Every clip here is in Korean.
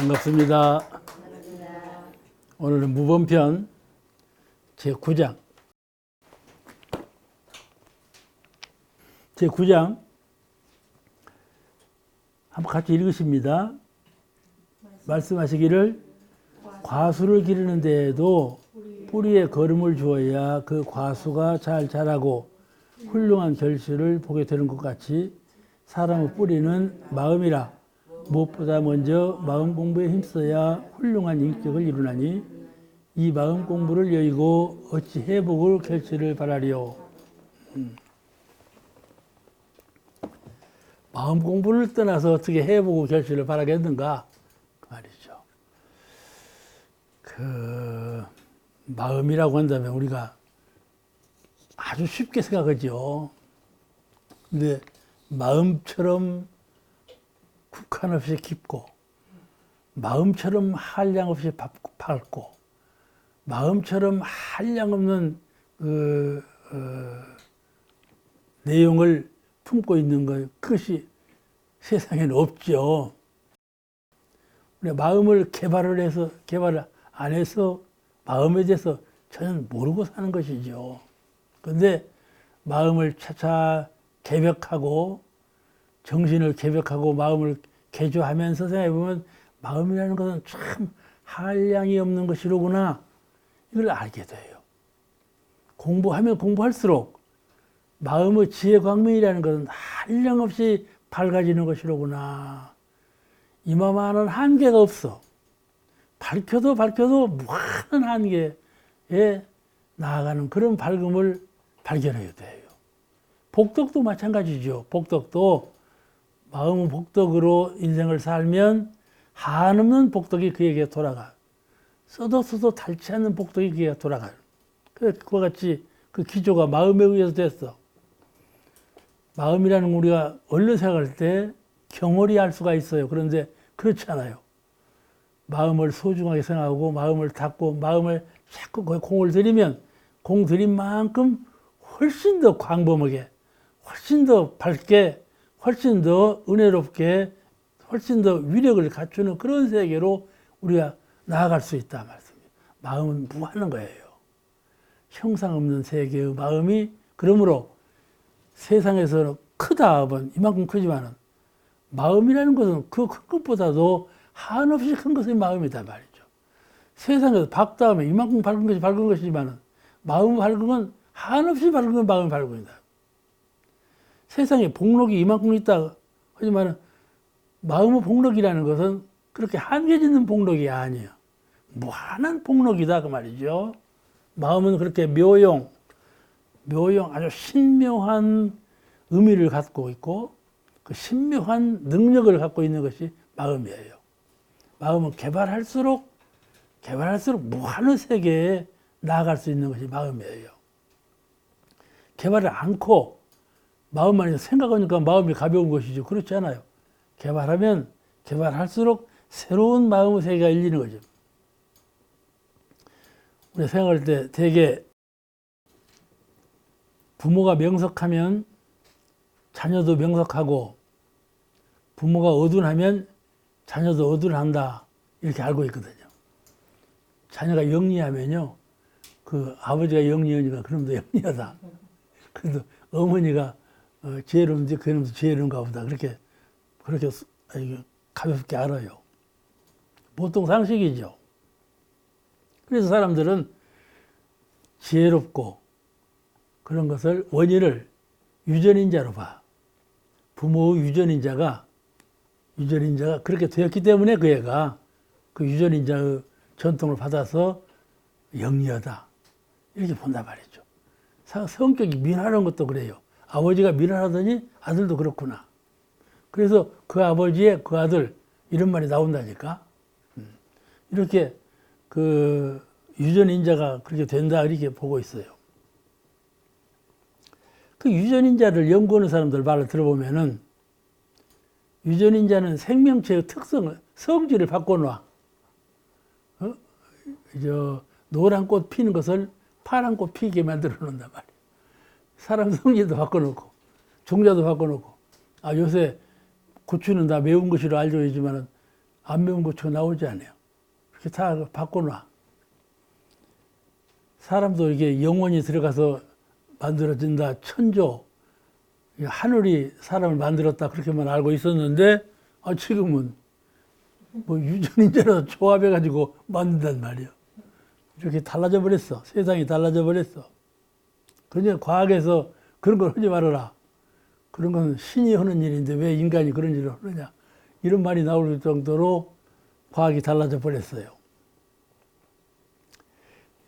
반갑습니다. 오늘은 무번편 제9장. 제9장 한번 같이 읽으십니다. 말씀하시기를 과수를 기르는 데에도 뿌리에 거름을 주어야 그 과수가 잘 자라고 훌륭한 결실을 보게 되는 것 같이 사람의 뿌리는 마음이라. 무엇보다 먼저 마음 공부에 힘써야 훌륭한 인격을 이루나니 이 마음 공부를 여의고 어찌 회복을 결실을 바라리요. 마음 공부를 떠나서 어떻게 회복을 결실을 바라겠는가 그 말이죠. 그 마음이라고 한다면 우리가 아주 쉽게 생각하죠. 근데 마음처럼 국한 없이 깊고, 마음처럼 한량 없이 밝고, 마음처럼 한량 없는 내용을 품고 있는 것, 그것이 세상에는 없죠. 우리가 마음을 개발을 안 해서 마음에 대해서 전혀 모르고 사는 것이죠. 그런데 마음을 차차 개벽하고 정신을 개벽하고 마음을 개조하면서 생각해보면 마음이라는 것은 참 한량이 없는 것이로구나, 이걸 알게 돼요. 공부하면 공부할수록 마음의 지혜 광명이라는 것은 한량없이 밝아지는 것이로구나. 이만한 한계가 없어. 밝혀도 무한한 한계에 나아가는 그런 밝음을 발견해야 돼요. 복덕도 마찬가지죠. 복덕도 마음의 복덕으로 인생을 살면 한없는 복덕이 그에게 돌아가. 써도 닳지 않는 복덕이 그에게 돌아가요. 그와 같이 그 기조가 마음에 의해서 됐어. 마음이라는 우리가 얼른 생각할 때 경홀히 할 수가 있어요. 그런데 그렇지 않아요. 마음을 소중하게 생각하고 마음을 닫고 마음을 자꾸 공을 들이면 공 들인 만큼 훨씬 더 광범하게, 훨씬 더 밝게, 훨씬 더 은혜롭게, 훨씬 더 위력을 갖추는 그런 세계로 우리가 나아갈 수 있다 말씀이에요. 마음은 무한한 거예요. 형상 없는 세계의 마음이, 그러므로 세상에서는 크다 하면 이만큼 크지만은 마음이라는 것은 그 큰 것보다도 한없이 큰 것이 마음이다 말이죠. 세상에서 밝다 하면 이만큼 밝은 것이지만은 마음의 밝은 건 한없이 밝은 건 마음의 밝은 거다. 세상에 복록이 이만큼 있다 하지만 마음의 복록이라는 것은 그렇게 한계짓는 복록이 아니에요. 무한한 복록이다 그 말이죠. 마음은 그렇게 묘용 아주 신묘한 의미를 갖고 있고 그 신묘한 능력을 갖고 있는 것이 마음이에요. 마음은 개발할수록 무한한 세계에 나아갈 수 있는 것이 마음이에요. 개발을 않고 마음만 생각하니까 마음이 가벼운 것이죠. 그렇지 않아요. 개발하면 개발할수록 새로운 마음의 세계가 열리는 거죠. 우리 생각할 때 되게 부모가 명석하면 자녀도 명석하고 부모가 어둔하면 자녀도 어둔한다, 이렇게 알고 있거든요. 자녀가 영리하면요, 그 아버지가 영리하니까 그놈도 영리하다. 그래도 어머니가 지혜로운지 그놈도 지혜로운가 보다, 그렇게 가볍게 알아요. 보통 상식이죠. 그래서 사람들은 지혜롭고 그런 것을 원인을 유전인자로 봐. 부모의 유전인자가 그렇게 되었기 때문에 그 애가 그 유전인자의 전통을 받아서 영리하다, 이렇게 본단 말이죠. 성격이 미련한 것도 그래요. 아버지가 미련하더니 아들도 그렇구나. 그래서 그 아버지의 그 아들, 이런 말이 나온다니까. 이렇게 그 유전인자가 그렇게 된다, 이렇게 보고 있어요. 그 유전인자를 연구하는 사람들 말을 들어보면은 유전인자는 생명체의 특성을, 성질을 바꿔놔. 노란 꽃 피는 것을 파란 꽃 피게 만들어 놓는단 말이에요. 사람 성질도 바꿔놓고, 종자도 바꿔놓고. 요새 고추는 다 매운 것이라 알려지만은 안 매운 고추가 나오지 않아요. 그렇게 다 바꿔놔. 사람도 이게 영혼이 들어가서 만들어진다. 천조. 하늘이 사람을 만들었다. 그렇게만 알고 있었는데, 지금은 뭐 유전인자로 조합해가지고 만든단 말이에요. 이렇게 달라져 버렸어. 세상이 달라져 버렸어. 그러니까 과학에서 그런 걸 하지 말아라. 그런 건 신이 하는 일인데 왜 인간이 그런 일을 하느냐. 이런 말이 나올 정도로 과학이 달라져 버렸어요.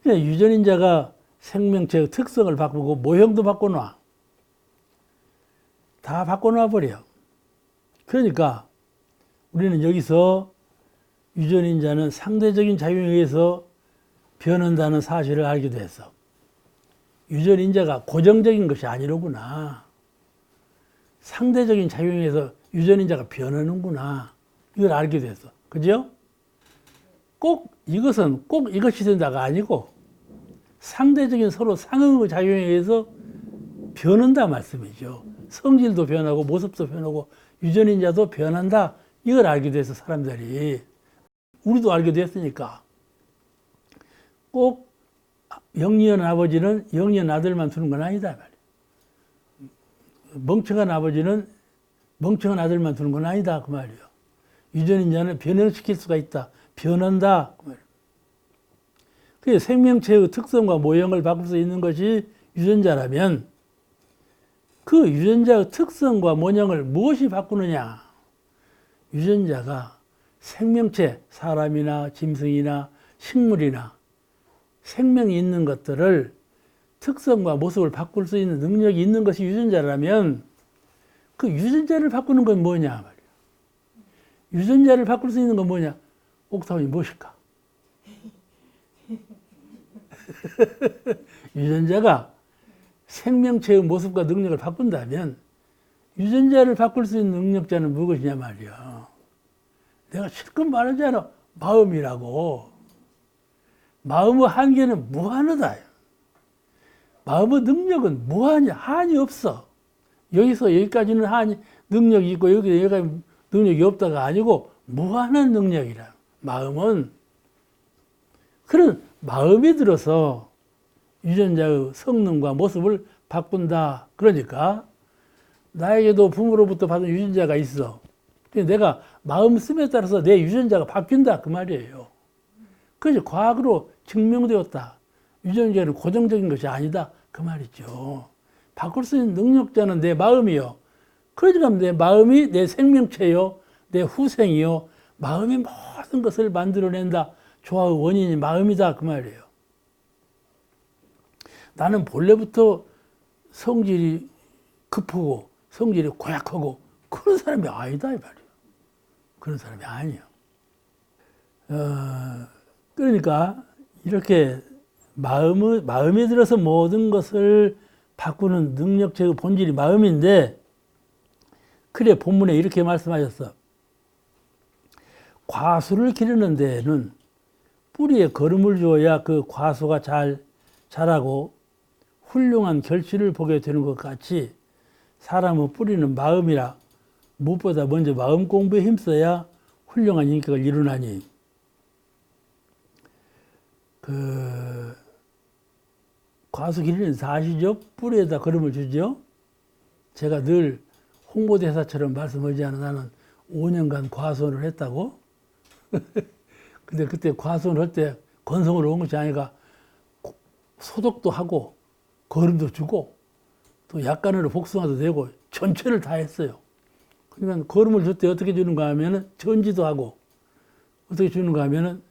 유전인자가 생명체의 특성을 바꾸고 모형도 바꿔놔. 다 바꿔놔 버려. 그러니까 우리는 여기서 유전인자는 상대적인 작용에 의해서 변한다는 사실을 알게 됐어. 유전인자가 고정적인 것이 아니로구나. 상대적인 작용에 의해서 유전인자가 변하는구나. 이걸 알게 됐어. 그죠? 이것은 꼭 이것이 된다가 아니고 상대적인 서로 상응의 작용에 의해서 변한다 말씀이죠. 성질도 변하고 모습도 변하고 유전인자도 변한다. 이걸 알게 돼서 사람들이 우리도 알게 됐으니까 꼭 영리한 아버지는 영리한 아들만 두는 건 아니다 말이야. 멍청한 아버지는 멍청한 아들만 두는 건 아니다 그 말이에요. 유전인자는 변형시킬 수가 있다. 변한다 그 말이에요. 그래서 생명체의 특성과 모형을 바꿀 수 있는 것이 유전자라면 그 유전자의 특성과 모형을 무엇이 바꾸느냐? 유전자가 생명체, 사람이나 짐승이나 식물이나 생명이 있는 것들을 특성과 모습을 바꿀 수 있는 능력이 있는 것이 유전자라면 그 유전자를 바꾸는 건 뭐냐 말이야. 유전자를 바꿀 수 있는 건 뭐냐? 옥타원이 무엇일까? 유전자가 생명체의 모습과 능력을 바꾼다면 유전자를 바꿀 수 있는 능력자는 무엇이냐 말이야. 내가 실컷 말하잖아. 마음이라고. 마음의 한계는 무한하다. 마음의 능력은 무한이야. 한이 없어. 여기서 여기까지는 한이 능력이 있고 여기까지 능력이 없다가 아니고 무한한 능력이라. 마음은 그런 마음이 들어서 유전자의 성능과 모습을 바꾼다. 그러니까 나에게도 부모로부터 받은 유전자가 있어. 내가 마음 쓰에 따라서 내 유전자가 바뀐다. 그 말이에요. 그래서 과학으로 증명되었다. 유전자는 고정적인 것이 아니다. 그 말이죠. 바꿀 수 있는 능력자는 내 마음이요. 그러니까 내 마음이 내 생명체요. 내 후생이요. 마음이 모든 것을 만들어낸다. 조화의 원인이 마음이다. 그 말이에요. 나는 본래부터 성질이 급하고 성질이 고약하고 그런 사람이 아니다 이 말이에요. 그런 사람이 아니에요. 그러니까 이렇게 마음에 들어서 모든 것을 바꾸는 능력체의 본질이 마음인데 그래 본문에 이렇게 말씀하셨어. 과수를 기르는 데에는 뿌리에 거름을 주어야 그 과수가 잘 자라고 훌륭한 결실을 보게 되는 것 같이 사람의 뿌리는 마음이라 무엇보다 먼저 마음 공부에 힘써야 훌륭한 인격을 이루나니 과수 기르는 사시죠? 뿌리에다 거름을 주죠? 제가 늘 홍보대사처럼 말씀하지 않아 나는 5년간 과수원을 했다고? 근데 그때 과수원을 할 때 건성으로 온 것이 아니라 소독도 하고 거름도 주고 또 약간으로 복숭아도 되고 전체를 다 했어요. 그러니까 거름을 줄 때 어떻게 주는가 하면은 전지도 하고 어떻게 주는가 하면은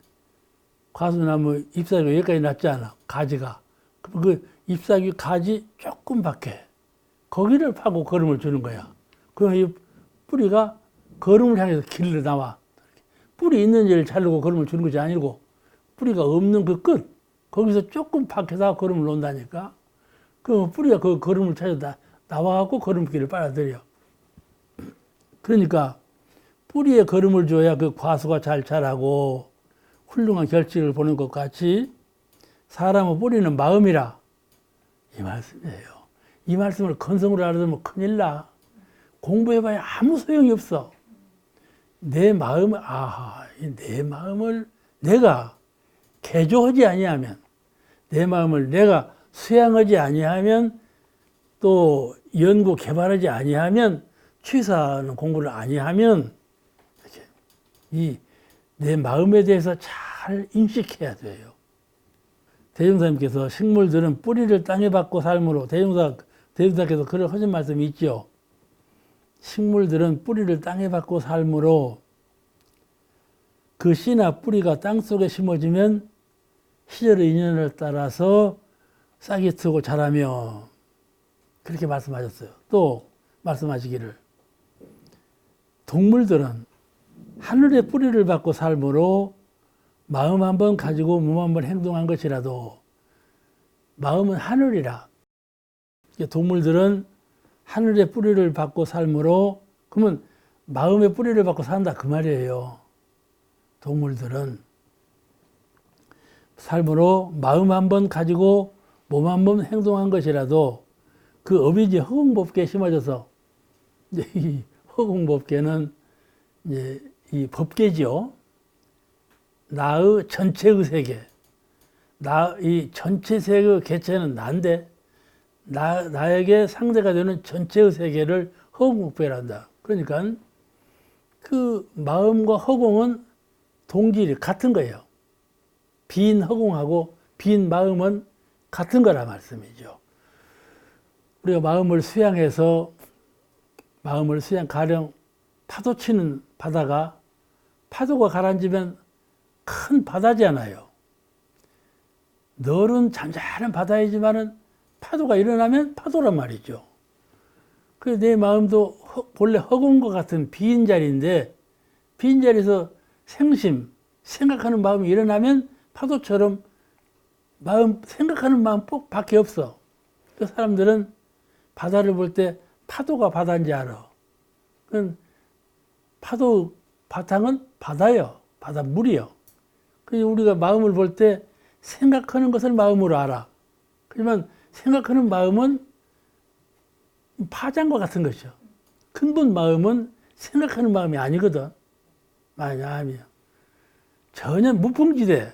과수나무 잎사귀가 여기까지 났지 않아. 가지가. 그럼 그 잎사귀 가지 조금 밖에 거기를 파고 거름을 주는 거야. 그럼 이 뿌리가 거름을 향해서 길러 나와. 뿌리 있는 데를 자르고 거름을 주는 것이 아니고 뿌리가 없는 그 끝 거기서 조금 밖에서 거름을 놓는다니까. 그럼 뿌리가 그 거름을 찾아 나와갖고 거름길을 빨아들여. 그러니까 뿌리에 거름을 줘야 그 과수가 잘 자라고 훌륭한 결실을 보는 것 같이 사람의 뿌리는 마음이라 이 말씀이에요. 이 말씀을 건성으로 알아두면 큰일 나. 공부해봐야 아무 소용이 없어. 내 마음을 아하 내 마음을 내가 개조하지 아니하면, 내 마음을 내가 수양하지 아니하면, 또 연구 개발하지 아니하면, 취사하는 공부를 아니하면 이렇게 이 내 마음에 대해서 잘 인식해야 돼요. 대종사님께서 식물들은 뿌리를 땅에 받고 삶으로, 대종사께서 그런 하신 말씀이 있죠. 식물들은 뿌리를 땅에 받고 삶으로 그 씨나 뿌리가 땅 속에 심어지면 시절의 인연을 따라서 싹이 트고 자라며, 그렇게 말씀하셨어요. 또 말씀하시기를 동물들은 하늘의 뿌리를 받고 삶으로 마음 한번 가지고 몸 한번 행동한 것이라도, 마음은 하늘이라. 동물들은 하늘의 뿌리를 받고 삶으로, 그러면 마음의 뿌리를 받고 산다 그 말이에요. 동물들은 삶으로 마음 한번 가지고 몸 한번 행동한 것이라도 그 업이 이제 허공법계에 심어져서, 이제 이 허공법계는 이제 이 법계죠. 나의 전체의 세계, 이 전체 세계의 개체는 나인데, 나에게 상대가 되는 전체의 세계를 허공법계란다. 그러니까 그 마음과 허공은 동질이 같은 거예요. 빈 허공하고 빈 마음은 같은 거라 말씀이죠. 우리가 마음을 수양해서, 가령 파도 치는 바다가, 파도가 가라앉으면 큰 바다잖아요. 넓은 잔잔한 바다이지만은 파도가 일어나면 파도란 말이죠. 그래서 내 마음도 본래 허공과 같은 빈 자리인데, 빈 자리에서 생각하는 마음이 일어나면 파도처럼 생각하는 마음 밖에 없어. 그 사람들은 바다를 볼 때 파도가 바다인지 알아. 파도 바탕은 바다요. 바닷물이요. 그래서 우리가 마음을 볼 때 생각하는 것을 마음으로 알아. 하지만 생각하는 마음은 파장과 같은 것이죠. 근본 마음은 생각하는 마음이 아니거든. 아니야. 전혀 무풍지대,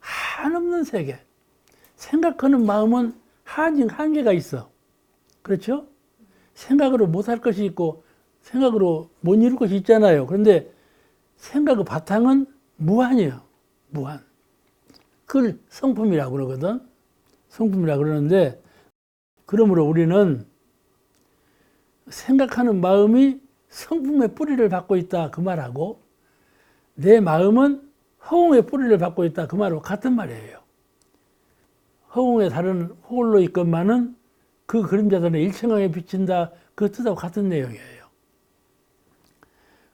한없는 세계. 생각하는 마음은 한계가 있어. 그렇죠? 생각으로 못할 것이 있고 생각으로 못 이룰 것이 있잖아요. 그런데 생각의 바탕은 무한이에요. 무한. 그걸 성품이라고 그러거든. 성품이라고 그러는데, 그러므로 우리는 생각하는 마음이 성품의 뿌리를 받고 있다 그 말하고, 내 마음은 허공의 뿌리를 받고 있다 그 말하고 같은 말이에요. 허공에 다른 홀로 있건만은 그 그림자들은 일천강에 비친다 그 뜻하고 같은 내용이에요.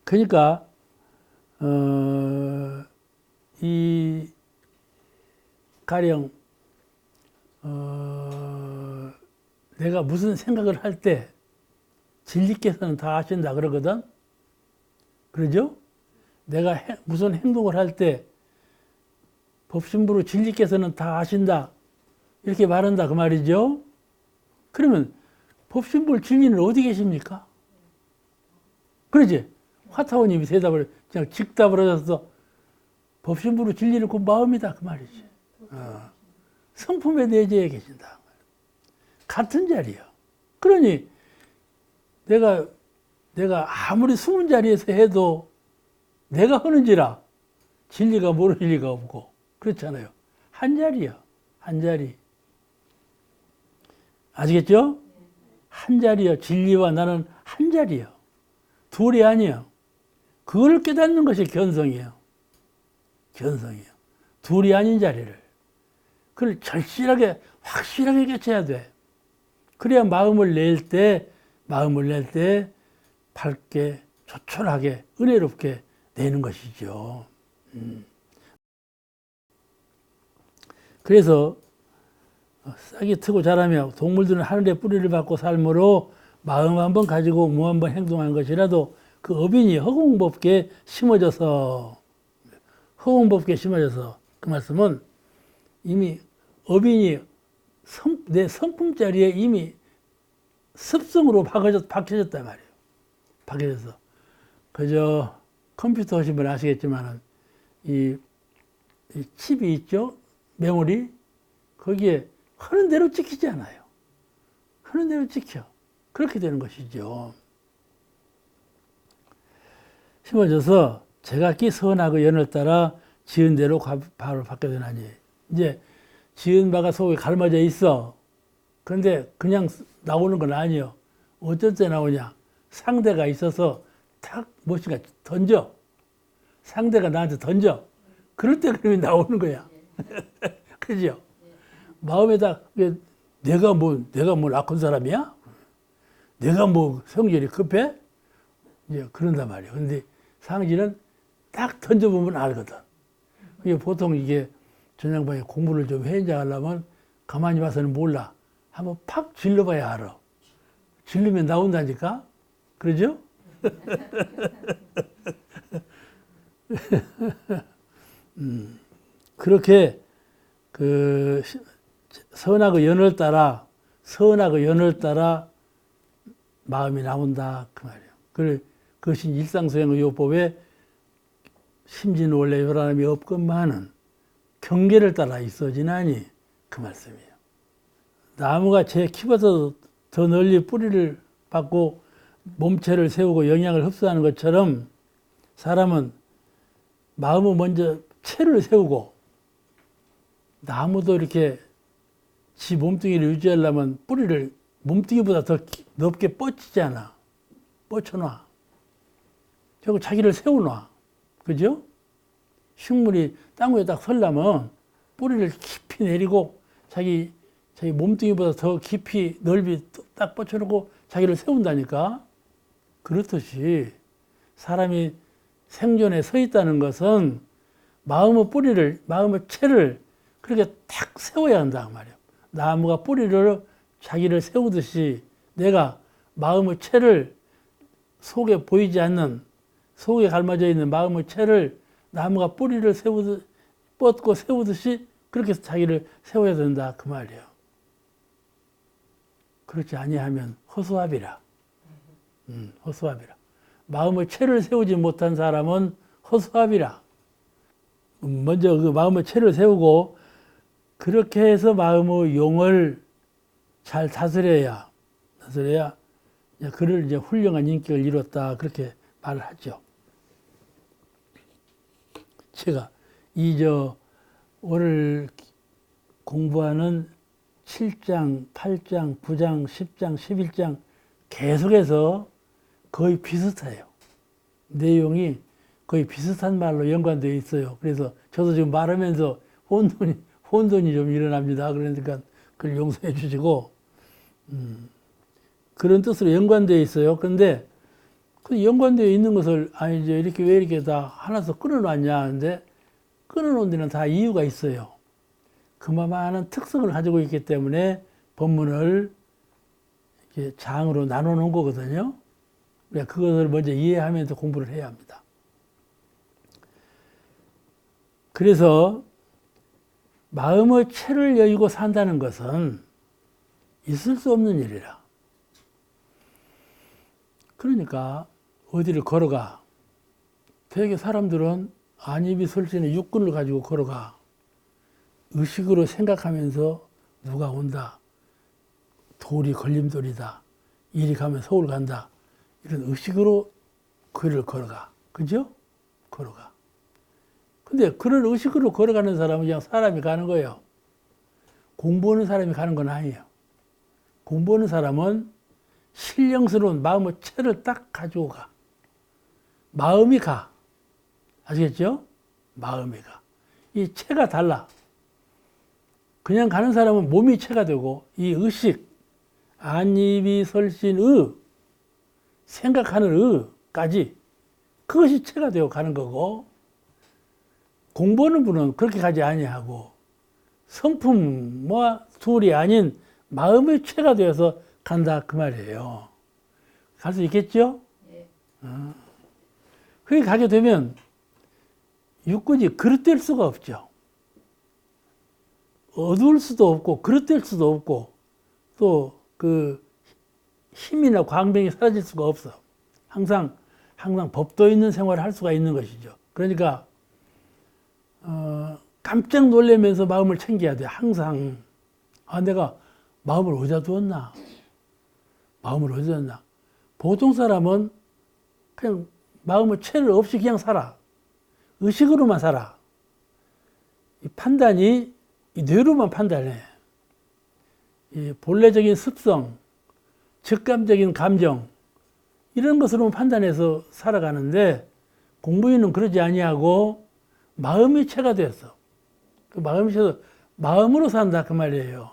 그러니까 이 가령 내가 무슨 생각을 할 때 진리께서는 다 아신다 그러거든. 그러죠? 내가 무슨 행동을 할 때 법신부로 진리께서는 다 아신다 이렇게 말한다 그 말이죠. 그러면 법신부 진리는 어디 계십니까? 그러지? 화타원님이 대답을 그냥 직답을 하셔서 법신부로 진리는 그 마음이다 그 말이지. 성품의 내재에 계신다. 같은 자리야. 그러니 내가 아무리 숨은 자리에서 해도 내가 하는지라 진리가 모를 리가 없고 그렇잖아요. 한 자리야. 한 자리. 아시겠죠? 한 자리야. 진리와 나는 한 자리야. 둘이 아니야. 그걸 깨닫는 것이 견성이에요. 견성이에요. 둘이 아닌 자리를. 그걸 절실하게 확실하게 깨쳐야 돼. 그래야 마음을 낼 때 밝게 조촐하게 은혜롭게 내는 것이죠. 그래서 싹이 트고 자라며 동물들은 하늘의 뿌리를 받고 삶으로 마음 한번 가지고 몸 한번 행동한 것이라도 그 어빈이 허공법계에 심어져서 그 말씀은 이미 어빈이 내 성품 자리에 이미 습성으로 박혀졌단 말이에요. 박혀져서. 그저 컴퓨터 하신 분 아시겠지만은 이 칩이 있죠? 메모리. 거기에 하는 대로 찍히지 않아요. 하는 대로 찍혀. 그렇게 되는 것이죠. 심어져서 제각기 선하고 연을 따라 지은 대로 바로 받게 되나니. 이제 지은 바가 속에 갈마져 있어. 그런데 그냥 나오는 건 아니에요. 어쩔 때 나오냐. 상대가 있어서 탁 무엇인가 던져. 상대가 나한테 던져. 그럴 때 그림이 나오는 거야. 그죠? 마음에다 내가 뭐 악한 사람이야? 내가 뭐 성질이 급해? 이제 그런단 말이에요. 근데 상진은 딱 던져보면 알거든. 보통 이게 전양반이 공부를 좀 해인장하려면 가만히 봐서는 몰라. 한번 팍 질러봐야 알아. 질르면 나온다니까? 그러죠? 그렇게 그 선하고 연을 따라 마음이 나온다 그 말이에요. 그것이 일상수행의 요법에 심진 원래 요란함이 없건만은 경계를 따라 있어지나니 그 말씀이에요. 나무가 제 키보다 더 널리 뿌리를 받고 몸체를 세우고 영양을 흡수하는 것처럼 사람은 마음은 먼저 체를 세우고 나무도 이렇게 지 몸뚱이를 유지하려면 뿌리를 몸뚱이보다 더 높게 뻗치잖아. 뻗쳐놔. 그리고 자기를 세워놔. 그죠? 식물이 땅 위에 딱 설려면 뿌리를 깊이 내리고 자기 몸뚱이보다 더 깊이 넓이 딱 뻗쳐놓고 자기를 세운다니까. 그렇듯이 사람이 생존에 서 있다는 것은 마음의 체를 그렇게 탁 세워야 한다 말이에요. 나무가 뿌리를 자기를 세우듯이 내가 마음의 체를 속에 보이지 않는 속에 갈마져 있는 마음의 체를 나무가 뿌리를 뻗고 세우듯이 그렇게 자기를 세워야 된다 그 말이에요. 그렇지 아니하면 허수아비라. 허수아비라. 마음의 체를 세우지 못한 사람은 허수아비라. 먼저 그 마음의 체를 세우고 그렇게 해서 마음의 용을 잘 다스려야 그를 이제 훌륭한 인격을 이뤘다 그렇게 말을 하죠. 제가 오늘 공부하는 7장, 8장, 9장, 10장, 11장 계속해서 거의 비슷해요. 내용이 거의 비슷한 말로 연관되어 있어요. 그래서 저도 지금 말하면서 혼돈이 좀 일어납니다. 그러니까 그걸 용서해 주시고, 그런 뜻으로 연관되어 있어요. 그런데 그 연관되어 있는 것을, 이제 이렇게 왜 이렇게 다 하나서 끊어놨냐 하는데, 끊어놓은 데는 다 이유가 있어요. 그만한 특성을 가지고 있기 때문에 법문을 이렇게 장으로 나눠놓은 거거든요. 그것을 먼저 이해하면서 공부를 해야 합니다. 그래서 마음의 체를 여의고 산다는 것은 있을 수 없는 일이라. 그러니까 어디를 걸어가. 되게 사람들은 안입이 설신의 육군을 가지고 걸어가. 의식으로 생각하면서 누가 온다. 돌이 걸림돌이다. 이리 가면 서울 간다. 이런 의식으로 길을 걸어가. 그죠? 걸어가. 근데 그런 의식으로 걸어가는 사람은 그냥 사람이 가는 거예요. 공부하는 사람이 가는 건 아니에요. 공부하는 사람은 신령스러운 마음의 체를 딱 가지고 가. 마음이 가. 아시겠죠? 마음이 가. 이 체가 달라. 그냥 가는 사람은 몸이 체가 되고 이 의식, 안입이 설신의 생각하는 의까지 그것이 체가 되어 가는 거고 공부하는 분은 그렇게 가지 아니하고 성품과 둘이 아닌 마음의 체가 되어서 간다 그 말이에요. 갈 수 있겠죠? 네. 그렇게 가게 되면 육군이 그릇될 수가 없죠. 어두울 수도 없고 그릇될 수도 없고 또 그 힘이나 광명이 사라질 수가 없어. 항상 법도 있는 생활을 할 수가 있는 것이죠. 그러니까 깜짝 놀라면서 마음을 챙겨야 돼. 항상. 아, 내가 마음을 어디다 두었나? 마음을 어디다 두었나? 보통 사람은 그냥 마음을 채를 없이 그냥 살아. 의식으로만 살아. 이 판단이 이 뇌로만 판단해. 이 본래적인 습성, 직감적인 감정, 이런 것으로 판단해서 살아가는데 공부인은 그러지 아니하고 마음이 채가 되었어. 그 마음이 채서 마음으로 산다 그 말이에요.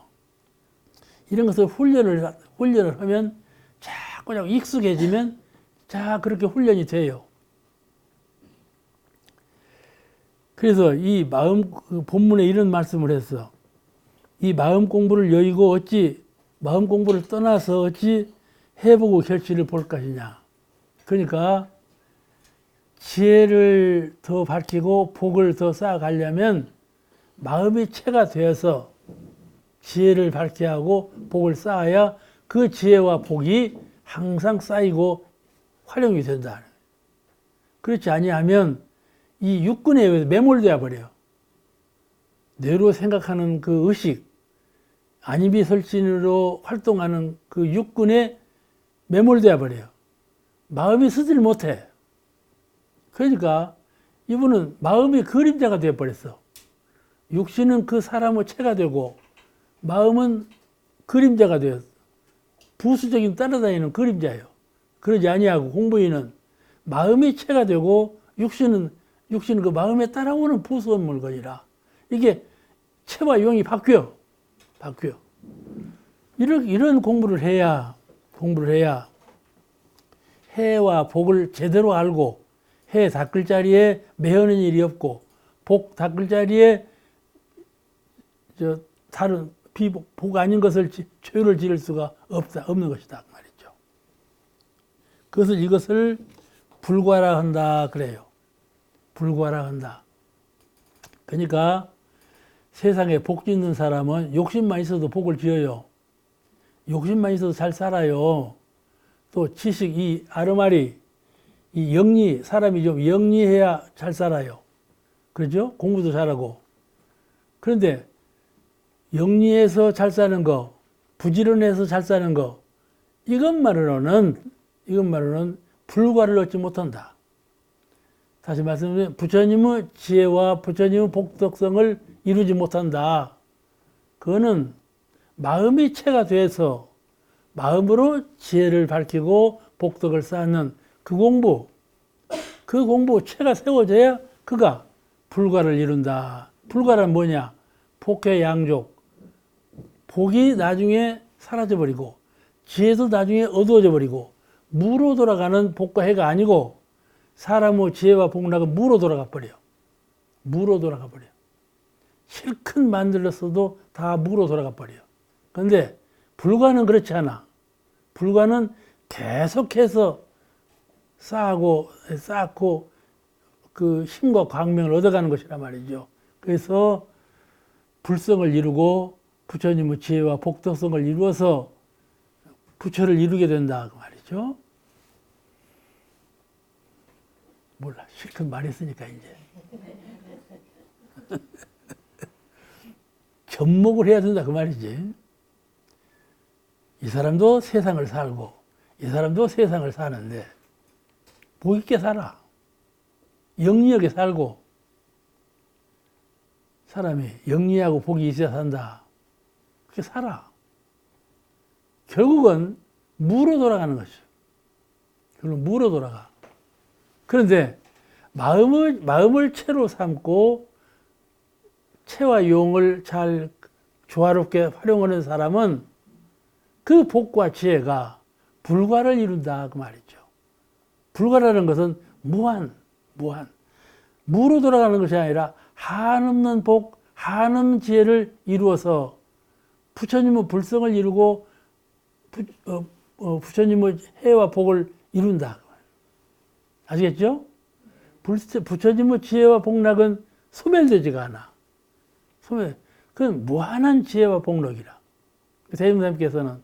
이런 것을 훈련을 하면 자꾸 익숙해지면 자 그렇게 훈련이 돼요. 그래서 이 마음 본문에 이런 말씀을 했어. 이 마음 공부를 여의고 어찌 마음 공부를 떠나서 어찌 해보고 결실을 볼 것이냐. 그러니까 지혜를 더 밝히고 복을 더 쌓아가려면 마음이 채가 되어서 지혜를 밝게 하고 복을 쌓아야 그 지혜와 복이 항상 쌓이고 활용이 된다. 그렇지 아니하면 이 육근에 의해서 매몰되어 버려요. 뇌로 생각하는 그 의식, 안이비설진으로 활동하는 그 육근에 매몰되어 버려요. 마음이 서질 못해. 그러니까 이분은 마음이 그림자가 되어 버렸어. 육신은 그 사람의 채가 되고 마음은 그림자가 되었어. 부수적인 따라다니는 그림자예요. 그러지 아니하고 공부인은 마음이 채가 되고 육신은 그 마음에 따라오는 부수한 물건이라 이게 채와 용이 바뀌어. 이런 공부를 해야 해와 복을 제대로 알고 해 닦을 자리에 매하는 일이 없고 복 닦을 자리에 다른 복 아닌 것을 죄를 지을 수가 없는 것이다 말이죠. 이것을 불과라 한다 그래요. 불과라 한다. 그러니까 세상에 복 짓는 사람은 욕심만 있어도 복을 지어요. 욕심만 있어도 잘 살아요. 또 지식, 이 아르마리, 이 영리, 사람이 좀 영리해야 잘 살아요. 그렇죠? 공부도 잘하고. 그런데 영리해서 잘 사는 거, 부지런해서 잘 사는 거, 이것만으로는 불과를 얻지 못한다. 다시 말씀드리면 부처님의 지혜와 부처님의 복덕성을 이루지 못한다. 그거는 마음이 채가 돼서 마음으로 지혜를 밝히고 복덕을 쌓는 그 공부 채가 세워져야 그가 불과를 이룬다. 불과란 뭐냐? 복해양족. 복이 나중에 사라져버리고 지혜도 나중에 어두워져 버리고 무로 돌아가는 복과 해가 아니고 사람의 지혜와 복락은 무로 돌아가 버려. 실컷 만들었어도 다 무로 돌아가 버려. 그런데 불과는 그렇지 않아. 불과는 계속해서 쌓고 그 힘과 광명을 얻어가는 것이란 말이죠. 그래서 불성을 이루고 부처님의 지혜와 복덕성을 이루어서 부처를 이루게 된다 그 말이죠. 몰라, 실컷 말했으니까 이제 접목을 해야 된다 그 말이지. 이 사람도 세상을 살고 이 사람도 세상을 사는데 복 있게 살아. 영리하게 살고 사람이 영리하고 복이 있어야 산다. 그렇게 살아. 결국은 무로 돌아가는 것이죠. 결국 무로 돌아가. 그런데 마음을 채로 삼고 채와 용을 잘 조화롭게 활용하는 사람은 그 복과 지혜가 불과를 이룬다 그 말이죠. 불과라는 것은 무한. 무로 돌아가는 것이 아니라 한없는 복, 한없는 지혜를 이루어서 부처님의 불성을 이루고 부처님의 해와 복을 이룬다. 아시겠죠? 부처님의 지혜와 복락은 소멸되지가 않아. 그건 무한한 지혜와 복락이라. 대림사님께서는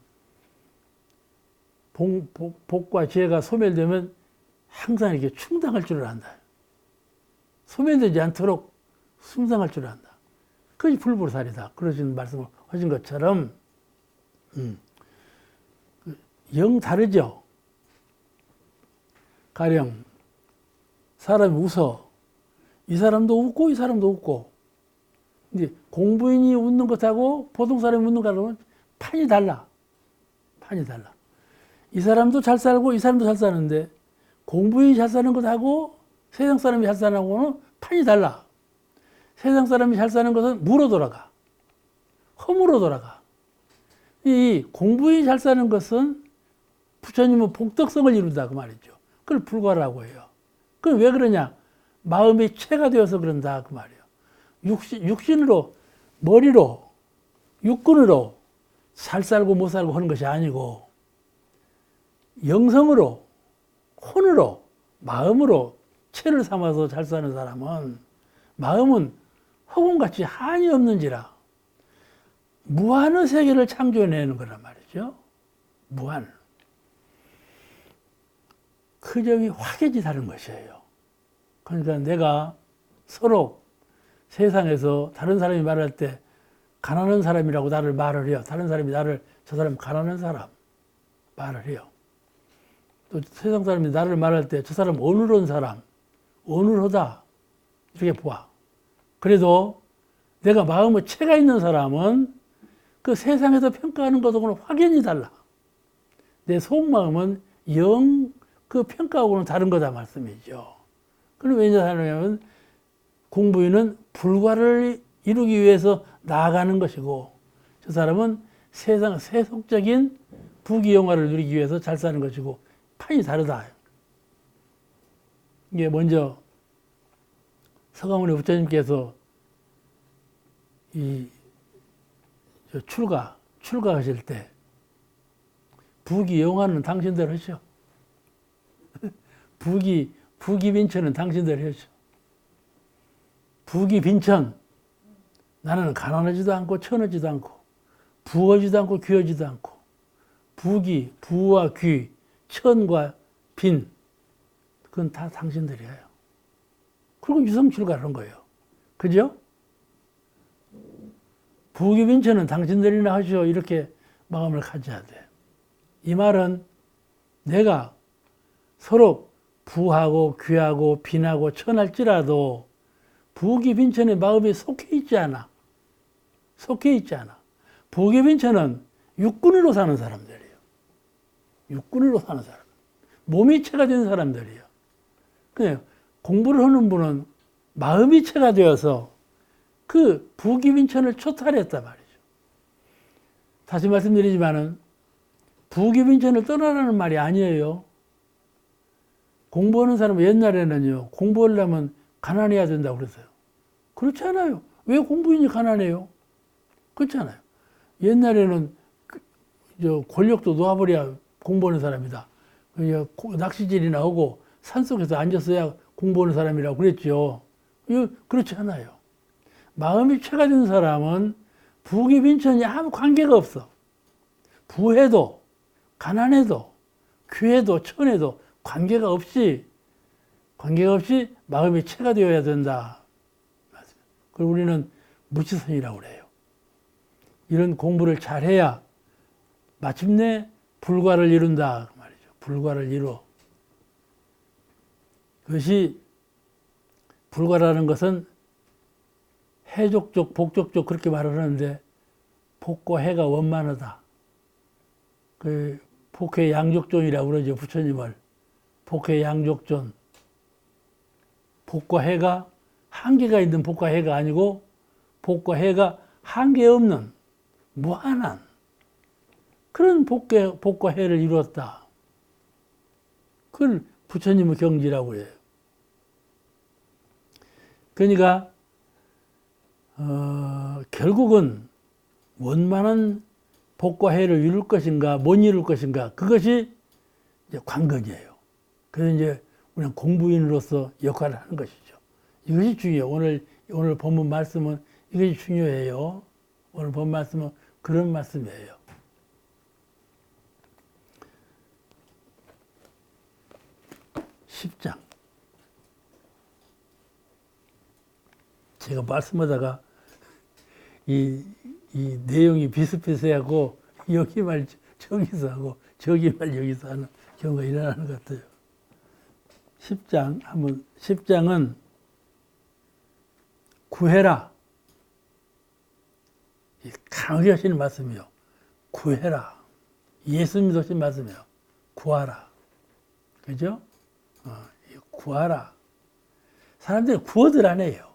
복과 지혜가 소멸되면 항상 이렇게 충당할 줄을 안다. 소멸되지 않도록 숭상할 줄 안다. 그것이 불보살이다. 그러신 말씀을 하신 것처럼 영 다르죠. 가령 사람이 웃어. 이 사람도 웃고 이 사람도 웃고. 이제 공부인이 웃는 것하고 보통 사람이 웃는 것하고는 판이 달라. 판이 달라. 이 사람도 잘 살고 이 사람도 잘 사는데 공부인이 잘 사는 것하고 세상 사람이 잘 사는 것하고는 판이 달라. 세상 사람이 잘 사는 것은 무로 돌아가. 허무로 돌아가. 이 공부인이 잘 사는 것은 부처님은 복덕성을 이룬다 그 말이죠. 그걸 불과라고 해요. 그럼 왜 그러냐? 마음이 체가 되어서 그런다 그 말이에요. 육신으로 머리로 육군으로 잘 살고 못 살고 하는 것이 아니고 영성으로 혼으로 마음으로 체를 삼아서 잘 사는 사람은 마음은 허공같이 한이 없는지라 무한의 세계를 창조해내는 거란 말이죠. 무한. 그 점이 확연히 다른 것이에요. 그러니까 내가 서로 세상에서 다른 사람이 말할 때 가난한 사람이라고 나를 말을 해요. 다른 사람이 나를 저 사람 가난한 사람 말을 해요. 또 세상 사람이 나를 말할 때 저 사람 어눌한 사람, 어눌하다 이렇게 보아. 그래도 내가 마음에 체가 있는 사람은 그 세상에서 평가하는 것하고는 확연히 달라. 내 속마음은 영 그 평가하고는 다른 거다 말씀이죠. 그럼 왜냐하면 공부인은 불과를 이루기 위해서 나아가는 것이고 저 사람은 세상 세속적인 부귀영화를 누리기 위해서 잘 사는 것이고 판이 다르다. 이게 먼저 서가모니 부처님께서 이 출가하실 때 부귀영화는 당신들 하셔. 부귀빈천은 당신들 하셔. 부귀빈천 나는 가난하지도 않고 천하지도 않고 부하지도 않고 귀하지도 않고 부와 귀, 천과 빈 그건 다 당신들이에요. 그리고 유성출가를 한 거예요. 그죠? 부귀빈천은 당신들이나 하시오. 이렇게 마음을 가져야 돼. 이 말은 내가 서로 부하고 귀하고 빈하고 천할지라도 부귀빈천의 마음이 속해 있지 않아. 속해 있지 않아. 부귀빈천은 육군으로 사는 사람들이에요. 육군으로 사는 사람. 몸이 체가 된 사람들이에요. 그냥 공부를 하는 분은 마음이 체가 되어서 그 부귀빈천을 초탈했단 말이죠. 다시 말씀드리지만은 부귀빈천을 떠나라는 말이 아니에요. 공부하는 사람은 옛날에는요, 공부하려면 가난해야 된다고 그랬어요. 그렇지 않아요. 왜 공부인이 가난해요? 그렇지 않아요. 옛날에는 권력도 놓아버려야 공부하는 사람이다. 낚시질이나 하고 산속에서 앉았어야 공부하는 사람이라고 그랬죠. 그렇지 않아요. 마음이 체가 된 사람은 부귀빈천이 아무 관계가 없어. 부해도 가난해도 귀해도 천해도 관계가 없이 마음이 체가 되어야 된다. 그리고 우리는 무치선이라고 그래요. 이런 공부를 잘해야 마침내 불과를 이룬다. 그 말이죠. 불과를 이루어. 그것이 불과라는 것은 해족족, 복족족 그렇게 말을 하는데 복과 해가 원만하다. 그 복해 양족존이라고 그러죠. 부처님을. 복해 양족존. 복과 해가 한계가 있는 복과 해가 아니고 복과 해가 한계 없는 무한한 그런 복과 해를 이루었다. 그걸 부처님의 경지라고 해요. 그러니까 결국은 원만한 복과 해를 이룰 것인가 못 이룰 것인가 그것이 이제 관건이에요. 그래서 이제 우리는 공부인으로서 역할을 하는 것이죠. 이것이 중요해요. 오늘 본문 말씀은 이것이 중요해요. 오늘 본 말씀은 그런 말씀이에요. (10장) 제가 말씀하다가 이 내용이 비슷비슷해갖고 여기 말 저기서 하고 저기 말 여기서 하는 경우가 일어나는 것 같아요. 10장은 구해라. 강하게 하시는 말씀이요. 구해라. 예수 믿으신 말씀이요. 구하라. 그죠? 구하라. 사람들이 구어들 안 해요.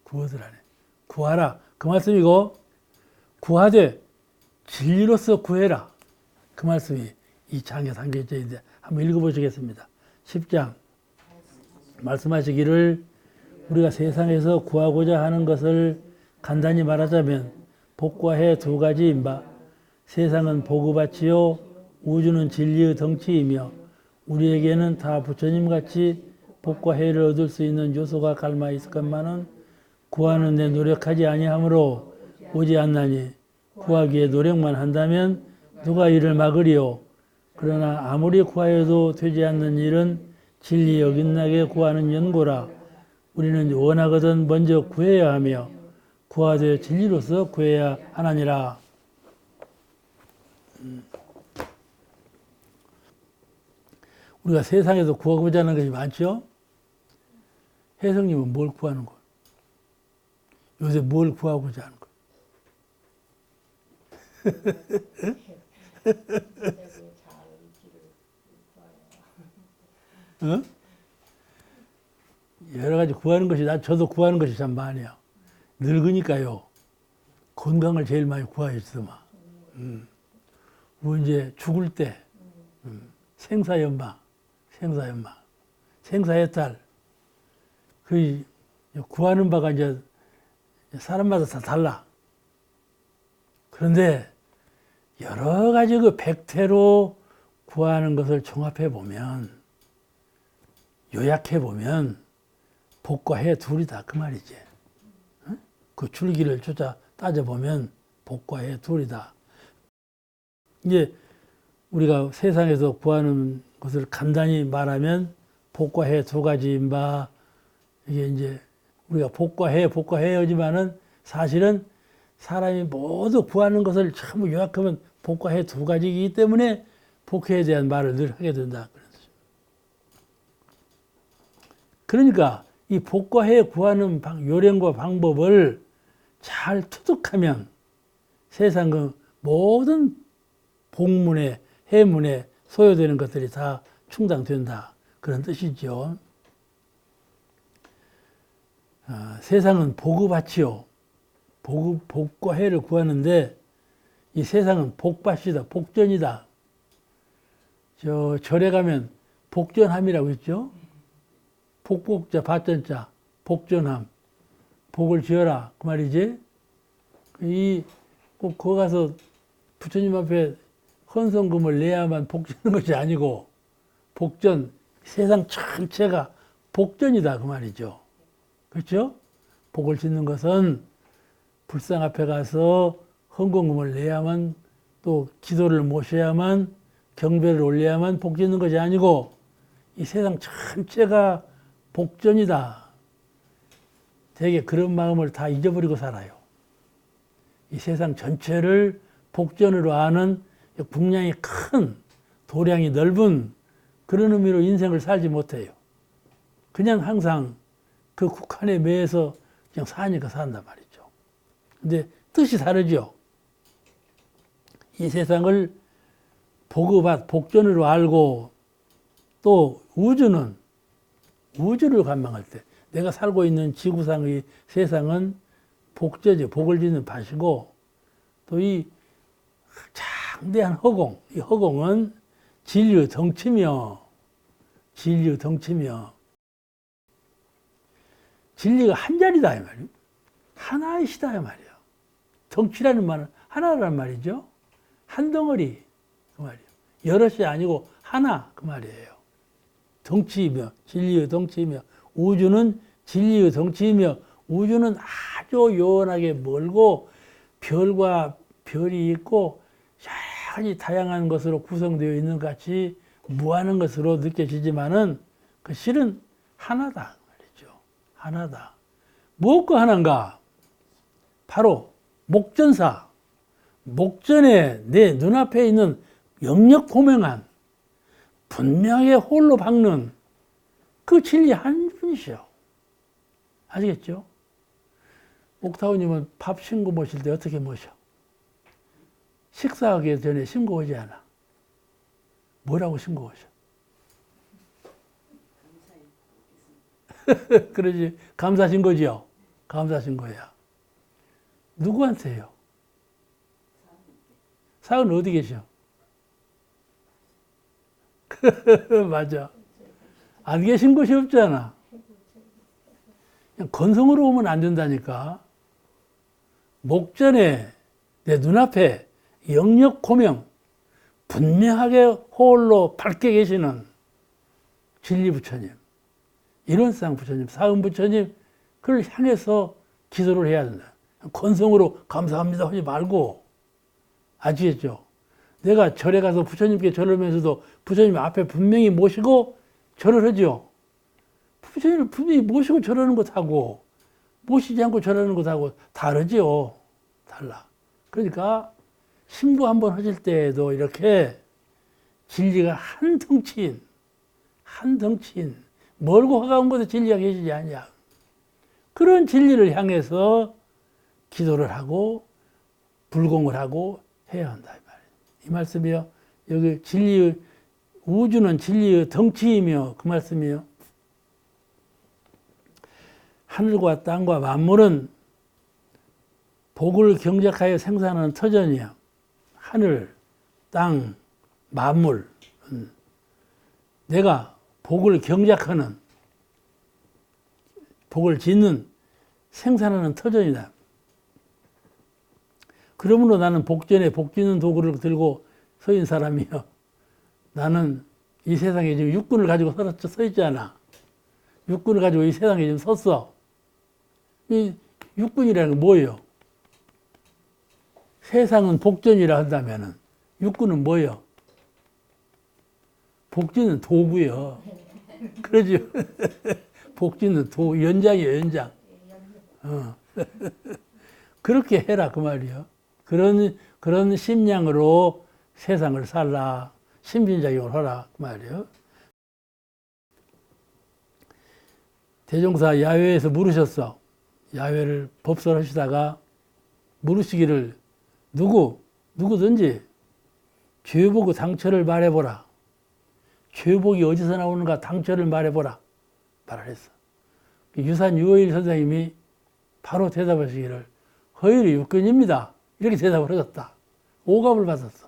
구어들 안 해. 구하라. 그 말씀이고, 구하되 진리로서 구해라. 그 말씀이 이 장에 담겨져 있는데 한번 읽어보시겠습니다. 10장. 말씀하시기를 우리가 세상에서 구하고자 하는 것을 간단히 말하자면 복과 해 두 가지인 바 세상은 복의 우주는 진리의 덩치이며 우리에게는 다 부처님같이 복과 해를 얻을 수 있는 요소가 갈마 있을 것만은 구하는 데 노력하지 아니하므로 오지 않나니 구하기에 노력만 한다면 누가 이를 막으리요. 그러나 아무리 구하여도 되지 않는 일은 진리에 어긋나게 구하는 연고라. 우리는 원하거든 먼저 구해야 하며 구하되 진리로서 구해야 하나니라. 우리가 세상에서 구하고자 하는 것이 많죠? 혜성님은 뭘 구하는 거예요? 요새 뭘 구하고자 하는 거예요? 어? 여러 가지 구하는 것이, 저도 구하는 것이 참 많아요. 늙으니까요, 건강을 제일 많이 구하였으마. 뭐 이제 죽을 때, 생사연마, 생사해탈. 그 구하는 바가 이제 사람마다 다 달라. 그런데 여러 가지 그 백태로 구하는 것을 종합해 보면, 요약해 보면 복과 해 둘이다 그 말이지. 그 줄기를 쫓아 따져보면 복과 해 둘이다. 이제 우리가 세상에서 구하는 것을 간단히 말하면 복과 해 두 가지인 바, 이게 이제 우리가 복과 해여지만은 사실은 사람이 모두 구하는 것을 전부 요약하면 복과 해 두 가지이기 때문에 복해에 대한 말을 늘 하게 된다. 그러니까 이 복과 해 구하는 요령과 방법을 잘 터득하면 세상 그 모든 복문에 해문에 소요되는 것들이 다 충당된다. 그런 뜻이죠. 세상은 복의 밭이요. 복과 해를 구하는데 이 세상은 복밭이다. 복전이다. 저 절에 가면 복전함이라고 있죠. 복복자, 밭전자, 복전함. 복을 지어라. 그 말이지. 꼭 거기 가서 부처님 앞에 헌성금을 내야만 복지는 것이 아니고, 복전, 세상 전체가 복전이다. 그 말이죠. 그렇죠? 복을 짓는 것은 불상 앞에 가서 헌금금을 내야만, 또 기도를 모셔야만, 경배를 올려야만 복 짓는 것이 아니고, 이 세상 전체가 복전이다. 되게 그런 마음을 다 잊어버리고 살아요. 이 세상 전체를 복전으로 아는 분량이 큰, 도량이 넓은 그런 의미로 인생을 살지 못해요. 그냥 항상 그 국한에 매여서 그냥 사니까 산단 말이죠. 근데 뜻이 다르죠. 이 세상을 복전으로 알고 또 우주를 관망할 때 내가 살고 있는 지구상의 세상은 복제죠. 복을 짓는 밭이고 또 이 장대한 허공, 이 허공은 진리의 덩치며 진리가 한 자리다 이 말이에요. 하나이시다 이 말이에요. 덩치라는 말은 하나란 말이죠. 한 덩어리 그 말이에요. 여럿이 아니고 하나 그 말이에요. 덩치이며 진리의 덩치이며 우주는 진리의 덩치이며 우주는 아주 요원하게 멀고 별과 별이 있고 여러 다양한 것으로 구성되어 있는 것 같이 무한한 것으로 느껴지지만은 그 실은 하나다 말이죠. 하나다. 무엇과 하나인가? 바로 목전사. 목전에 내 눈앞에 있는 영역 고명한 분명하게 홀로 박는 그 진리 한 분이시오. 아시겠죠? 옥타우님은 밥 신고 모실 때 어떻게 모셔? 식사하기 전에 신고 오지 않아. 뭐라고 신고 오셔? 그러지. 감사신 거지요? 감사신 거야. 누구한테요? 사은 어디 계셔? 맞아. 안 계신 곳이 없잖아. 그냥 건성으로 오면 안 된다니까. 목전에 내 눈앞에 영역 고명 분명하게 홀로 밝게 계시는 진리 부처님, 일원상 부처님, 사은 부처님 그걸 향해서 기도를 해야 된다. 건성으로 감사합니다 하지 말고. 아시겠죠? 내가 절에 가서 부처님께 절을 하면서도 부처님 앞에 분명히 모시고 절을 하죠. 부처님을 분명히 모시고 절하는 것하고 모시지 않고 절하는 것하고 다르죠. 달라. 그러니까 신부 한번 하실 때에도 이렇게 진리가 한 덩치인 멀고 가까운 곳에 진리가 계시지 않냐. 그런 진리를 향해서 기도를 하고 불공을 하고 해야 한다. 이 말씀이요. 여기 진리의, 우주는 진리의 덩치이며 그 말씀이요. 하늘과 땅과 만물은 복을 경작하여 생산하는 터전이요. 하늘, 땅, 만물. 내가 복을 경작하는, 복을 짓는, 생산하는 터전이다. 그러므로 나는 복전에 복 짓는 도구를 들고 서 있는 사람이요. 나는 이 세상에 지금 육군을 가지고 서 있잖아. 육군을 가지고 이 세상에 지금 섰어. 이 육군이라는 게 뭐예요? 세상은 복전이라 한다면은 육군은 뭐예요? 복지는 도구요. 그러죠. 복지는 연장이에요, 연장. 그렇게 해라, 그 말이요. 그런 심량으로 세상을 살라. 신빈작용을 하라, 그 말이요. 대종사 야외에서 물으셨어. 야외를 법설하시다가 물으시기를 누구든지 죄복의 당처를 말해보라. 죄복이 어디서 나오는가 당처를 말해보라. 말을 했어. 유산 유호일 선생님이 바로 대답하시기를 허율이 육근입니다. 이렇게 대답을 하셨다. 오갑을 받았어.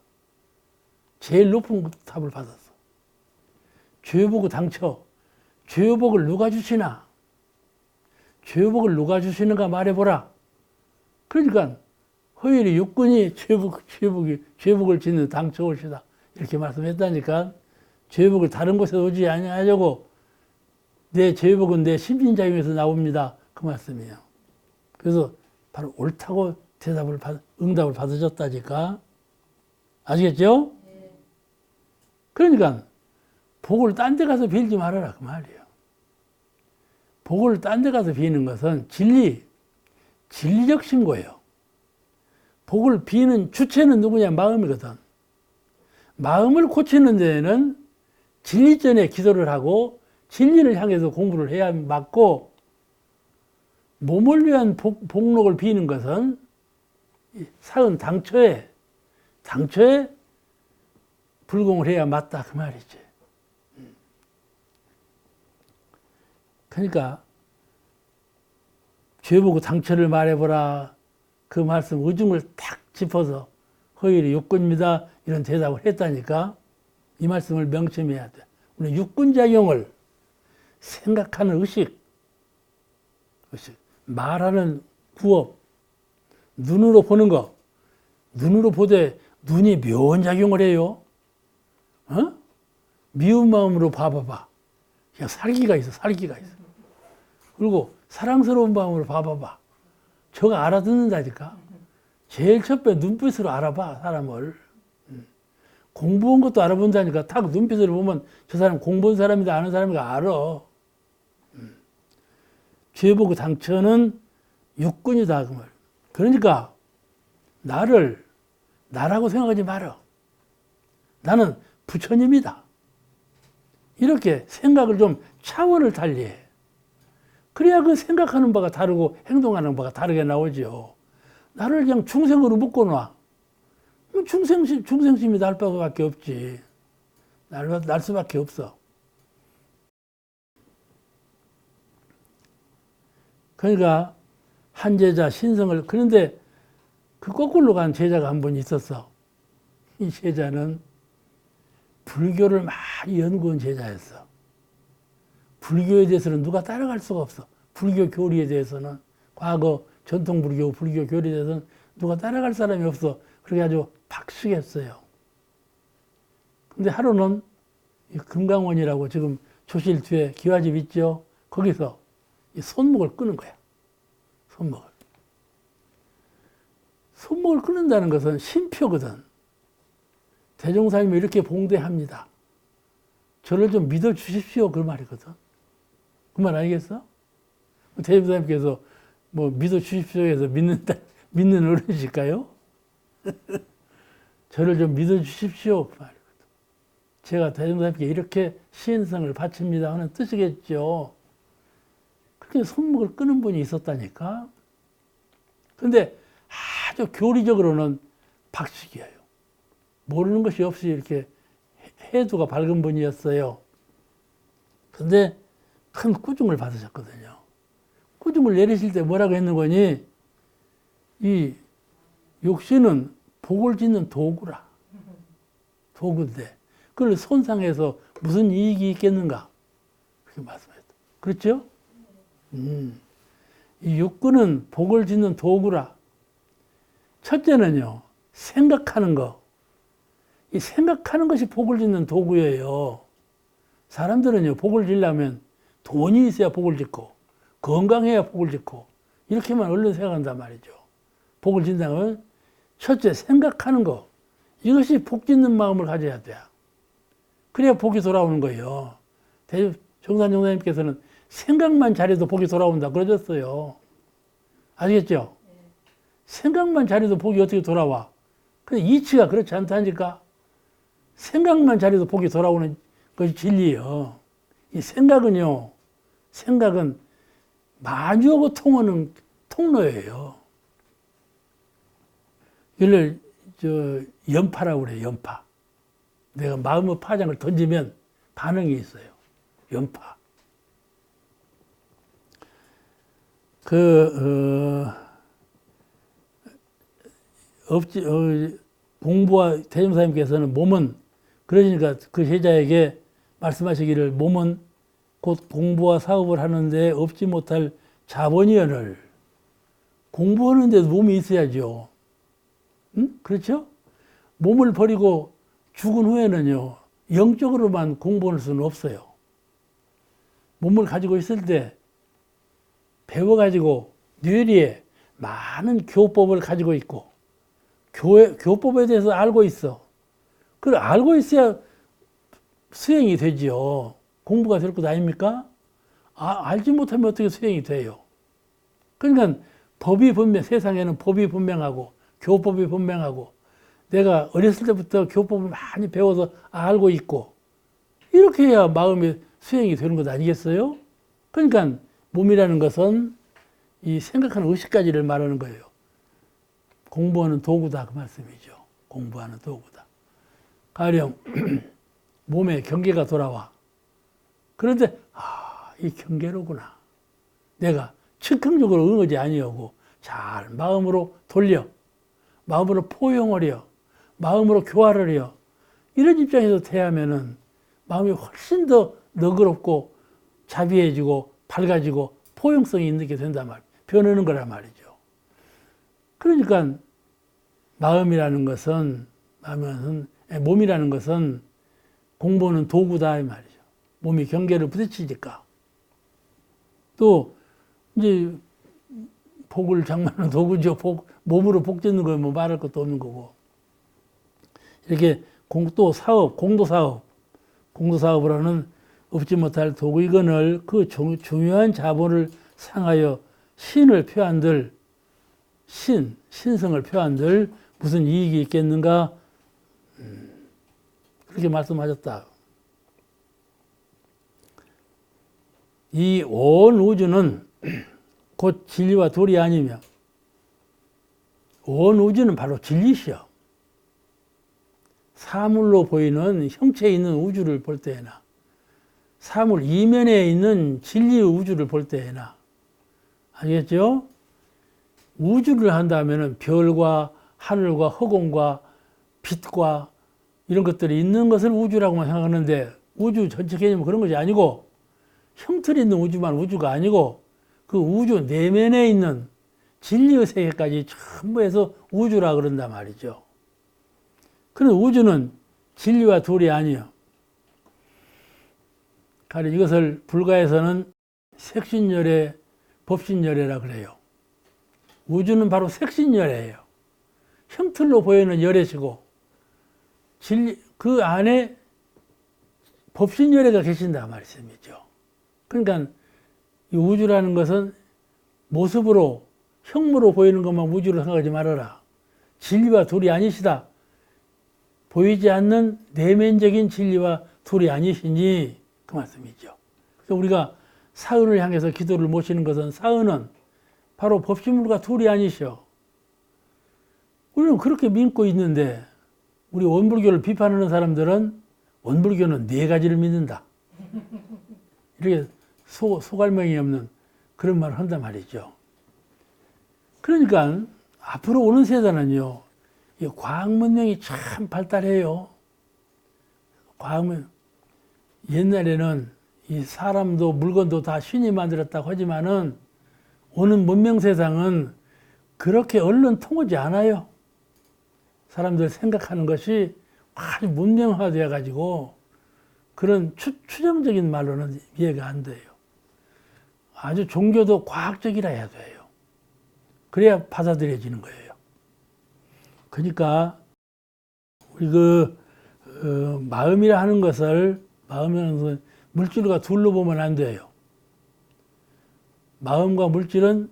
제일 높은 답을 받았어. 죄복의 당처. 죄복을 누가 주시나? 죄복을 누가 주시는가 말해보라. 그러니까 허율이 육군이 죄복을 짓는 당처올시다. 이렇게 말씀했다니까. 죄복을 다른 곳에서 오지 아니하려고 내 죄복은 내 심신작용에서 나옵니다. 그 말씀이에요. 그래서 바로 옳다고 응답을 받으셨다니까. 아시겠죠? 네. 그러니까 복을 딴 데 가서 빌지 말아라 그 말이에요. 복을 딴 데 가서 비는 것은 진리적 신고예요. 복을 비는 주체는 누구냐? 마음이거든. 마음을 고치는 데에는 진리전에 기도를 하고 진리를 향해서 공부를 해야 맞고, 몸을 위한 복록을 비는 것은 사은 당초에 불공을 해야 맞다 그 말이지. 그러니까 죄보고 당처를 말해보라. 그 말씀 의중을 탁 짚어서 허율이 육군입니다. 이런 대답을 했다니까. 이 말씀을 명심해야 돼. 우리 육군작용을 생각하는 의식, 말하는 구업, 눈으로 보는 거, 눈으로 보되 눈이 묘한 작용을 해요. 미운 마음으로 봐봐봐. 그냥 살기가 있어. 그리고 사랑스러운 마음으로 봐봐봐. 저거 알아듣는다니까. 제일 첫째 눈빛으로 알아봐, 사람을. 공부한 것도 알아본다니까. 딱 눈빛으로 보면 저 사람 공부한 사람이다, 아는 사람이다 알아. 죄보고 당처는 육군이다. 그 말. 그러니까 나를 나라고 생각하지 마라. 나는 부처님이다. 이렇게 생각을 좀 차원을 달리해. 그래야 그 생각하는 바가 다르고 행동하는 바가 다르게 나오죠. 나를 그냥 중생으로 묶어놔. 중생심이 날 바밖에 없지. 날 수밖에 없어. 그러니까 한 제자 신성을, 그런데 그 거꾸로 간 제자가 한 분 있었어. 이 제자는 불교를 많이 연구한 제자였어. 불교에 대해서는 누가 따라갈 수가 없어. 불교 교리에 대해서는, 과거 전통 불교 교리에 대해서는 누가 따라갈 사람이 없어. 그렇게 아주 박식했어요. 근데 하루는 이 금강원이라고 지금 조실 뒤에 기와집 있죠? 거기서 이 손목을 끄는 거야. 손목을 끊는다는 것은 심표거든. 대종사님이 이렇게 봉대합니다. 저를 좀 믿어주십시오. 그 말이거든. 그 말 아니겠어? 대종사님께서 뭐 믿어주십시오 해서 믿는 어른이실까요? 저를 좀 믿어주십시오. 그 말이거든. 제가 대종사님께 이렇게 시인성을 바칩니다 하는 뜻이겠죠. 그렇게 손목을 끄는 분이 있었다니까. 근데 아주 교리적으로는 박식이에요. 모르는 것이 없이 이렇게 해두가 밝은 분이었어요. 근데 큰 꾸중을 받으셨거든요. 꾸중을 내리실 때 뭐라고 했는 거니? 이 욕심은 복을 짓는 도구라. 도구인데 그걸 손상해서 무슨 이익이 있겠는가? 그렇게 말씀했다. 그렇죠? 이 육구는 복을 짓는 도구라. 첫째는요, 생각하는 거. 이 생각하는 것이 복을 짓는 도구예요. 사람들은요, 복을 지려면 돈이 있어야 복을 짓고, 건강해야 복을 짓고, 이렇게만 얼른 생각한단 말이죠. 복을 짓는다면, 첫째, 생각하는 거. 이것이 복 짓는 마음을 가져야 돼요. 그래야 복이 돌아오는 거예요. 정산 정사님께서는 생각만 잘해도 복이 돌아온다 그러셨어요. 아시겠죠? 생각만 잘해도 복이 어떻게 돌아와? 근데 이치가 그렇지 않다니까. 생각만 잘해도 복이 돌아오는 것이 진리예요. 이 생각은 마주하고 통하는 통로예요. 이를 연파라고 그래요. 연파. 내가 마음의 파장을 던지면 반응이 있어요. 연파. 공부와 대종사님께서는 몸은, 그러니까 그 제자에게 말씀하시기를 몸은 곧 공부와 사업을 하는데 없지 못할 자본이여를. 공부하는데도 몸이 있어야죠. 응? 그렇죠? 몸을 버리고 죽은 후에는요, 영적으로만 공부할 수는 없어요. 몸을 가지고 있을 때 배워가지고 뇌리에 많은 교법을 가지고 있고, 교법에 대해서 알고 있어. 그걸 알고 있어야 수행이 되지요. 공부가 될 것 아닙니까? 알지 못하면 어떻게 수행이 돼요? 그러니까 세상에는 법이 분명하고, 교법이 분명하고, 내가 어렸을 때부터 교법을 많이 배워서 알고 있고, 이렇게 해야 마음의 수행이 되는 것 아니겠어요? 그러니까 몸이라는 것은 이 생각하는 의식까지를 말하는 거예요. 공부하는 도구다 그 말씀이죠. 공부하는 도구다. 가령 몸에 경계가 돌아와. 그런데 이 경계로구나. 내가 즉흥적으로 응하지 아니하고 잘 마음으로 돌려, 마음으로 포용하려, 마음으로 교화를 해요. 이런 입장에서 대하면은 마음이 훨씬 더 너그럽고 자비해지고 밝아지고 포용성이 있는 게 된단 말이에요. 변하는 거란 말이죠. 그러니까 몸이라는 것은 공부하는 도구다 이 말이죠. 몸이 경계를 부딪히니까. 또 이제 복을 장만하는 도구죠. 몸으로 복 짓는 거 뭐 말할 것도 없는 거고. 이렇게 공도 사업을 하는 없지 못할 도구, 이거를 그 중요한 자본을 상하여 신을 표한들 신성을 표한들 무슨 이익이 있겠는가? 그렇게 말씀하셨다. 이 온 우주는 곧 진리와 도리 아니며 온 우주는 바로 진리시여. 사물로 보이는 형체에 있는 우주를 볼 때에나 사물 이면에 있는 진리의 우주를 볼 때에나 알겠죠? 우주를 한다면 별과 하늘과 허공과 빛과 이런 것들이 있는 것을 우주라고만 생각하는데 우주 전체 개념은 그런 것이 아니고 형틀이 있는 우주만 우주가 아니고 그 우주 내면에 있는 진리의 세계까지 전부 해서 우주라 그런단 말이죠. 그런데 우주는 진리와 도리 아니요. 가령 이것을 불가에서는 색신열애, 법신열애라 그래요. 우주는 바로 색신열애예요. 형틀로 보이는 열애시고 진리 그 안에 법신열애가 계신다 말씀이죠. 그러니까 이 우주라는 것은 모습으로 형무로 보이는 것만 우주로 생각하지 말아라. 진리와 도리 아니시다. 보이지 않는 내면적인 진리와 도리 아니시니 그 말씀이죠. 그래서 우리가 사은을 향해서 기도를 모시는 것은 사은은 바로 법신물과 도리 아니시오. 우리는 그렇게 믿고 있는데 우리 원불교를 비판하는 사람들은 원불교는 4가지를 믿는다. 이렇게 소갈명이 없는 그런 말을 한단 말이죠. 그러니까 앞으로 오는 세대는요, 이 과학 문명이 참 발달해요. 과학문 옛날에는 이 사람도 물건도 다 신이 만들었다고 하지만은 오는 문명 세상은 그렇게 얼른 통하지 않아요. 사람들 생각하는 것이 아주 문명화되어 가지고 그런 추정적인 말로는 이해가 안 돼요. 아주 종교도 과학적이라 해야 돼요. 그래야 받아들여지는 거예요. 그러니까 우리 마음이라 하는 것을 물질과 둘로 보면 안 돼요. 마음과 물질은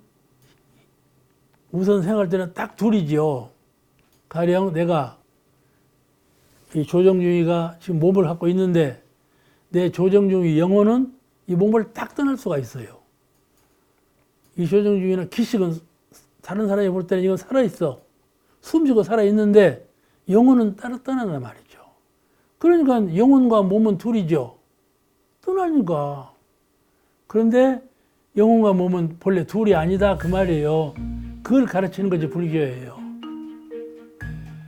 우선 생각할 때는 딱 둘이죠. 가령 내가 이 조정중이가 지금 몸을 갖고 있는데 내 조정중이 영혼은 이 몸을 딱 떠날 수가 있어요. 이 조정중이나 기식은 다른 사람이 볼 때는 이건 살아있어. 숨쉬고 살아있는데 영혼은 따로 떠난단 말이죠. 그러니까 영혼과 몸은 둘이죠. 떠나니까. 그런데 영혼과 몸은 본래 둘이 아니다 그 말이에요. 그걸 가르치는 것이 불교예요.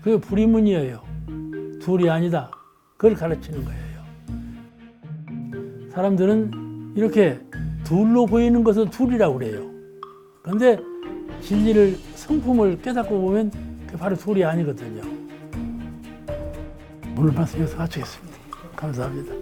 그게 불이문이에요. 둘이 아니다. 그걸 가르치는 거예요. 사람들은 이렇게 둘로 보이는 것은 둘이라고 그래요. 그런데 진리를 성품을 깨닫고 보면 그게 바로 둘이 아니거든요. 오늘 말씀 여기서 마치겠습니다. 감사합니다.